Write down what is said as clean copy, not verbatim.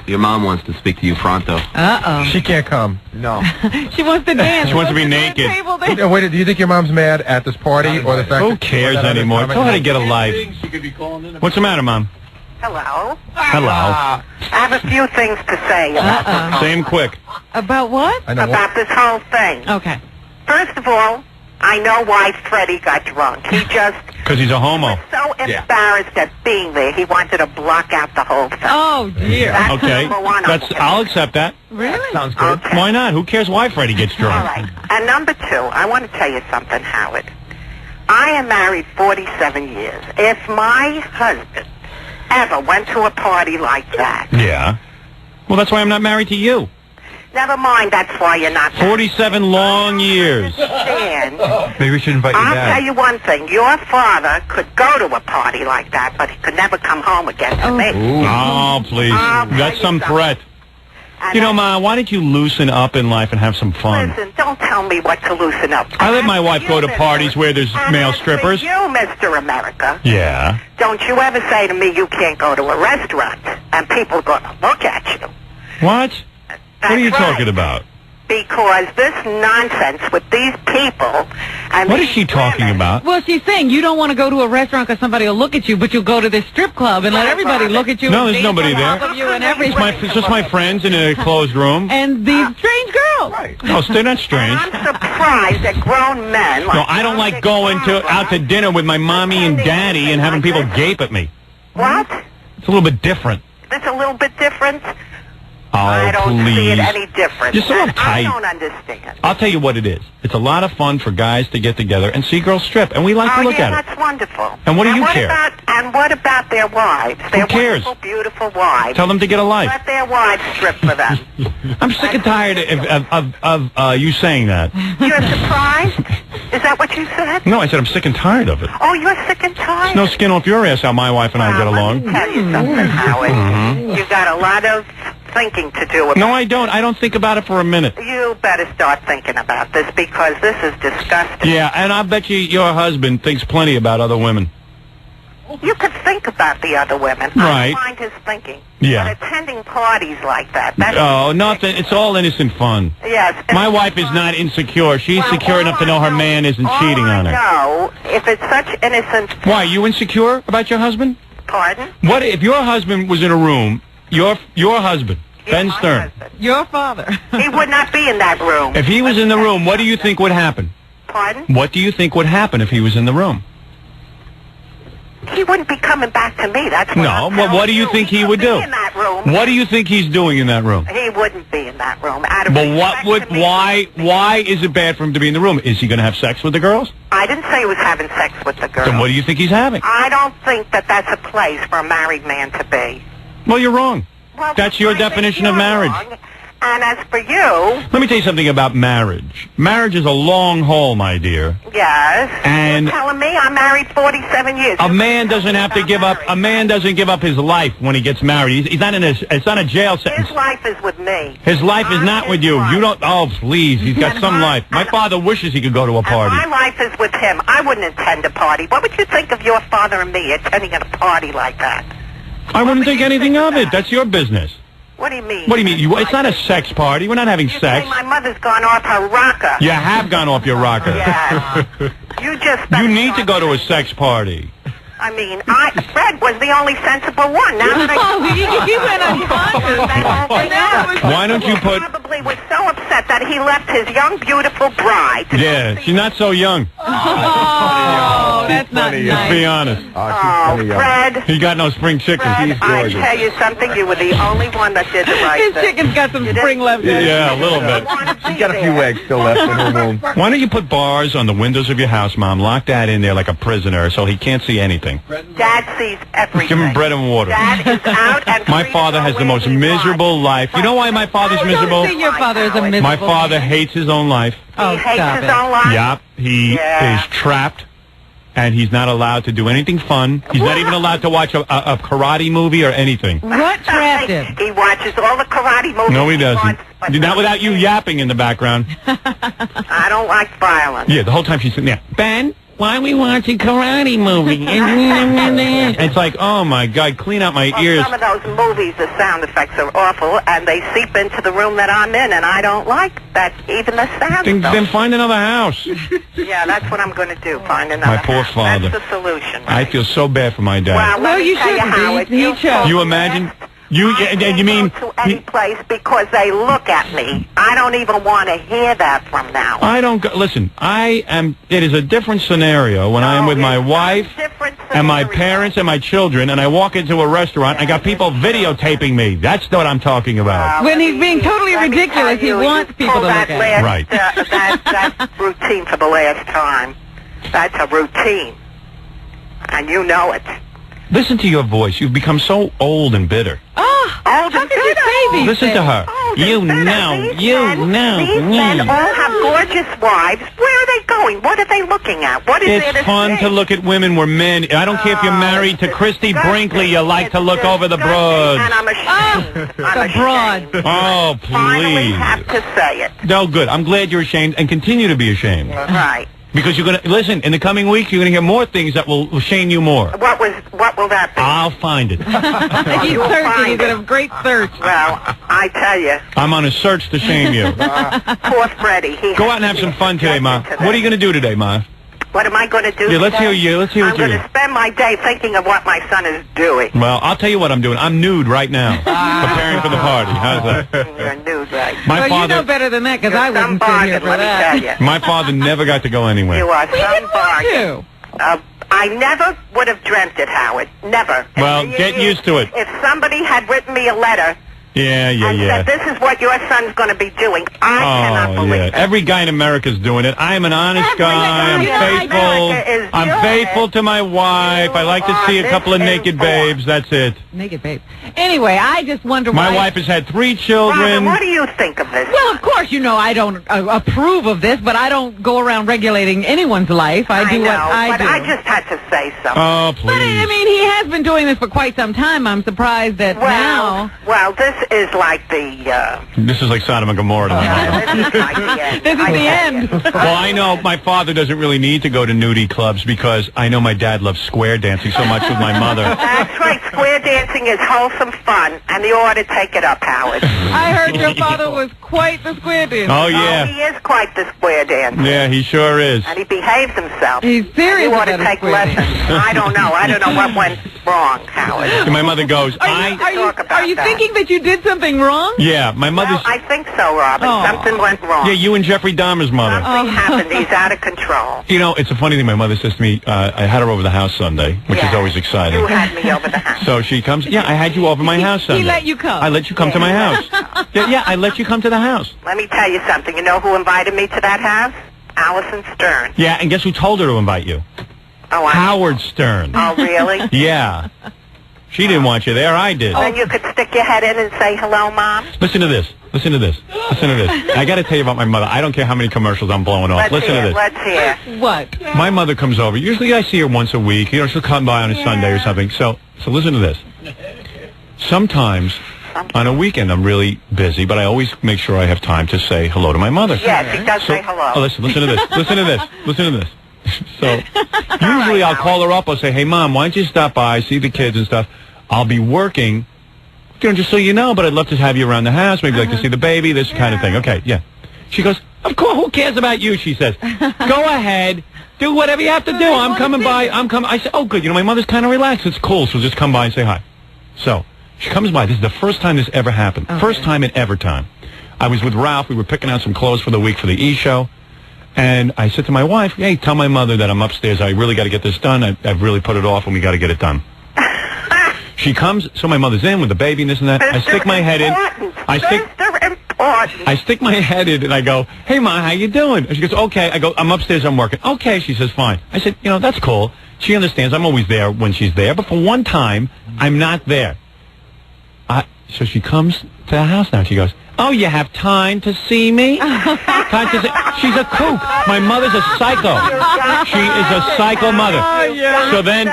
Your mom wants to speak to you pronto. Uh-oh. She can't come. No. She wants to dance. She wants to be naked. Wait, do you think your mom's mad at this party or the fact Who cares anymore? Tell her to get a life. What's the matter, Mom? Hello. Hello. I have a few things to say about Say 'em quick. About what? about this whole thing. Okay. First of all, I know why Freddie got drunk. He just Because he's a homo. so embarrassed at being there. He wanted to block out the whole thing. Oh, dear. That's Okay. number one. I'll accept that. Really? Sounds good. Okay. Why not? Who cares why Freddie gets All drunk? right. And number two, I want to tell you something, Howard. I am married 47 years. If my husband ever went to a party like that, Yeah. Well, that's why I'm not married to you. never mind, that's why you're not 47 long years. understand. Maybe we should invite your I'll dad. tell you one thing. Your father could go to a party like that, but he could never come home again to me. Oh, please. I'll tell That's you some something. threat. And You know, Ma, why don't you loosen up in life and have some fun? listen, don't tell me what to loosen up. I let my wife go to You, parties where there's and male as for strippers. You, Mr. America, Yeah. don't you ever say to me you can't go to a restaurant and people are going to look at you. What? What are you That's right. talking about? Because this nonsense with these people and What is these she talking women- about? Well, she's saying you don't want to go to a restaurant because somebody will look at you, but you'll go to this strip club and let everybody look at you. No, and there's dance nobody on top there. of you and everything. It's just my friends in a closed room. And these strange girls. Oh, they're not strange. I'm surprised that grown men... No, I don't like going out to dinner with my mommy and daddy and having people gape at me. What? It's a little bit different. It's a little bit different? Oh, I don't see it please. any different. You're so And I uptight. don't understand. I'll tell you what it is. It's a lot of fun for guys to get together and see girls strip, and we like to Oh, look yeah, at it. that's wonderful. And what do you care? And what about their wives? Their cares? wonderful, beautiful wives. Tell them to get a life. Let their wives strip for them. I'm sick and tired of you saying that. You're surprised? Is that what you said? No, I said I'm sick and tired of it. Oh, you're sick and tired? No skin off your ass how my wife and I get Well, along. Let me tell you something, Howard. You got a lot of thinking to do. No, I don't. I don't think about it for a minute. You better start thinking about this because this is disgusting. Yeah, and I bet you your husband thinks plenty about other women. You could think about the other women. Right. I don't mind his thinking. Yeah. But attending parties like that, that's... Oh, nothing. It's all innocent fun. Yes. My wife is not insecure. She's secure enough to know her man isn't cheating on her. No, if it's such innocent... Why, you insecure about your husband? Pardon? What if your husband was in a room, your husband, Ben My Stern, husband. Your father. He would not be in that room. if he was in the room, what do you think would happen? Pardon? What do you think would happen if he was in the room? He wouldn't be coming back to me. That's what No, I'm well, telling what do you think he would wouldn't do? be in that room. What do you think he's doing in that room? He wouldn't be in that room. Out of But what respect would, to me, why is it bad for him to be in the room? Is he going to have sex with the girls? I didn't say he was having sex with the girl. Then what do you think he's having? I don't think that that's a place for a married man to be. Well, you're wrong. Well, That's your I think definition of you're marriage. wrong. And as for you, Let me tell you something about marriage. Marriage is a long haul, my dear. yes, And- you're telling me I'm married 47 years. A man doesn't have to give up. A man doesn't give up his life when he gets married. He's not in a. It's not a jail sentence. His life is with me. His life is I'm not his with you. wife. You don't. Oh, please. He's got some life. My father wishes he could go to a And party. my life is with him. I wouldn't attend a party. What would you think of your father and me attending a party like that? I wouldn't think you anything think of of it. that? That's your business. What do you mean? What do you mean? It's not a sex party. We're not having You sex. say my mother's gone off her rocker. You have gone off your rocker. Yes. You just... You need to go to a sex party. I mean, Fred was the only sensible one. Now that Oh, he went unconscious. Why don't you put? Probably was so upset that he left his young, beautiful bride. to Yeah, go see- she's not so young. Oh, that's not Let's nice. be honest. Oh, Fred. He got no spring chicken. Fred, I tell you something. You were the only one that did the right His thing. chicken's got some You didn't- spring left in it. Yeah, a little bit. She's got a few eggs still left in her room. Why don't you put bars on the windows of your house, Mom? Lock Dad in there like a prisoner so he can't see anything. Dad sees everything. Give him bread and water. Dad is out and My free to father go has the where most he miserable wants. life. You know why my father's Don't miserable? say your father is a miserable My father man. hates his own life. Oh, He hates stop his it. own life. Yup. He Yeah. is trapped, and he's not allowed to do anything fun. He's not even allowed to watch a karate movie or anything. What trapped him? He watches all the karate movies. No, he doesn't. wants, but Not without you yapping in the background. I don't like violence. Yeah, the whole time she's sitting there. Ben, why are we watching karate movie? It's like, oh my God, clean out my ears. Some of those movies, the sound effects are awful, and they seep into the room that I'm in, and I don't like that, even the sound. Then find another house. Yeah, that's what I'm going to do, find another My poor house. father. That's the solution. I feel so bad for my dad. Well, No, you shouldn't be. He chose. You imagine? You mean? To any place because they look at me. I don't even want to hear that from now. I don't go, listen. It is a different scenario when I am with my wife and my parents and my children, and I walk into a restaurant. I got people videotaping me. That's what I'm talking about. When he's being totally ridiculous, he wants people to look at him. Right. That's routine for the last time. That's a routine, and you know it. Listen to your voice. You've become so old and bitter. How could you say these Listen to things? her. These men all have gorgeous wives. Where are they going? What are they looking at? What is there It's to fun see? to look at women where men. I don't care if you're married to Christy Brinkley. You like to look over the broads. And I'm ashamed. I'm The broad. ashamed. Oh, Finally please. have to say it. No, good. I'm glad you're ashamed and continue to be ashamed. Right. Because you're going to, listen, in the coming weeks, you're going to hear more things that will shame you more. What will that be? I'll find it. He's You'll searching. find He's it. in a great search. Well, I tell you, I'm on a search to shame you. poor Freddie. Go out and have some fun today, Ma. What are you going to do today, Ma? What am I going to do? Yeah, let's today? hear you. Let's hear I'm what you going do. to spend my day thinking of what my son is doing. Well, I'll tell you what I'm doing. I'm nude right now, preparing for the party. How's that? You're nude, right? My Well, you know father, better than that, because You're I some wouldn't sit here bargain, for let me that. tell you. my father never got to go anywhere. You are We some didn't want bargain. to. I never would have dreamt it, Howard. Never. Well, And get used to it. If somebody had written me a letter Yeah. and said, this is what your son's going to be doing, I cannot believe it. Every guy in America's doing it. I am an honest Every guy. I'm guy in faithful. America is I'm doing faithful it. to my wife. I like to see a couple of This is naked informed. babes. That's it. Naked babe. Anyway, I just wonder why... My wife has had 3 Robin, children. what do you think of this? Well, of course, you know I don't approve of this, but I don't go around regulating anyone's life. I do know, what I but do. I just had to say something. Oh, But, I please. mean, he has been doing this for quite some time. I'm surprised that now... Well, this is like the... This is like Sodom and Gomorrah to me. this is like the end. This is I the tell end. you. Well, I know my father doesn't really need to go to nudie clubs because I know my dad loves square dancing so much with my mother. That's right. Square dancing is wholesome fun, and you ought to take it up, Howard. I heard your father was quite the square dancer. Oh, Oh, yeah. he is quite the square dancer. Yeah, he sure is. And he behaves himself. He's serious You ought to about his take square lessons. dancing. I don't know. I don't know what went wrong, Howard. And my mother goes, Are you thinking that you did something wrong? Yeah, my mother's... Well, I think so, Robin. Oh. Something went wrong. Yeah, you and Jeffrey Dahmer's mother. Something happened. He's out of control. You know, it's a funny thing. My mother says to me, I had her over the house Sunday, which is Yeah. always exciting. You had me over the house. So she comes, yeah, I had you over my house Sunday. He let you come. I let you come to my house. Yeah, I let you come to the house. Let me tell you something. You know who invited me to that house? Allison Stern. Yeah, and guess who told her to invite you? Oh, Howard Stern. Oh, really? Yeah. She didn't want you there, I did. Then you could stick your head in and say, hello, Mom. Listen to this. Listen to this. Listen to this. I got to tell you about my mother. I don't care how many commercials I'm blowing off. Let's Listen hear. to this. Let's hear. What? My mother comes over. Usually I see her once a week. You know, she'll come by on a Sunday or something. So listen to this. Sometimes on a weekend I'm really busy, but I always make sure I have time to say hello to my mother. Yes, he does So, say hello. oh, listen to this. Listen to this. Listen to this. So usually I'll call her up. I'll say, hey, Mom, why don't you stop by, see the kids and stuff. I'll be working, you know, just so you know, but I'd love to have you around the house. Maybe like to see the baby, this kind of thing. Okay, yeah. She goes, of course, who cares about you, she says. Go ahead. Do whatever you have to do. I'm coming by. I'm coming. I said, oh, good. You know, my mother's kind of relaxed. It's cool. So just come by and say hi. So she comes by. This is the first time this ever happened. Okay. First time in ever time. I was with Ralph. We were picking out some clothes for the week for the E-show. And I said to my wife, hey, tell my mother that I'm upstairs. I really got to get this done. I've really put it off, and we got to get it done. She comes, so my mother's in with the baby and this and that. I stick my head in. I stick my head in and I go, hey, Ma, how you doing? And she goes, okay. I go, I'm upstairs, I'm working. Okay, she says, fine. I said, you know, that's cool. She understands I'm always there when she's there, but for one time, I'm not there. So she comes to the house now. She goes, oh, you have time to see me? Time to see. She's a kook. My mother's a psycho. She is a psycho mother. So then